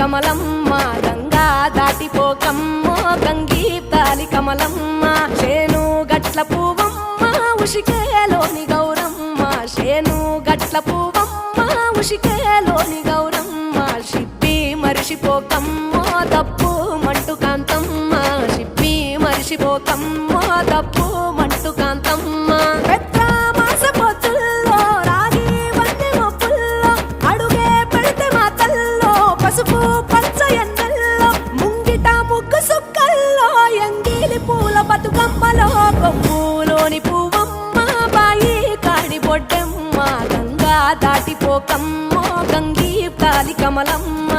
కమలమ్మ గంగా దాటిపోకమ్మ గంగీతాలి కమలమ్మ శేను గట్ల పువ్వమ్మ ఉషికేలోని గౌరమ్మ శేను గట్ల పువ్వమ్మ ఉషికేలోని గౌరమ్మ షిప్పి మరిషిపోకమ్మ తప్పు మంటు కాంతమ్మ షిప్పి మరిషిపోకమ్మ తప్పు మంటు కాంతమ్మ పసుపు పచ్చ ఎన్నెల్లో ముంగిట ముగ్గు సుక్కల్లో ఎంగిలి పూల బతుకమ్మలో కొమ్ములోని పువ్వమ్మ బాయి కాడి బొడ్డమ్మ గంగా దాటిపోకమ్మ గంగీ తాలి కమలమ్మ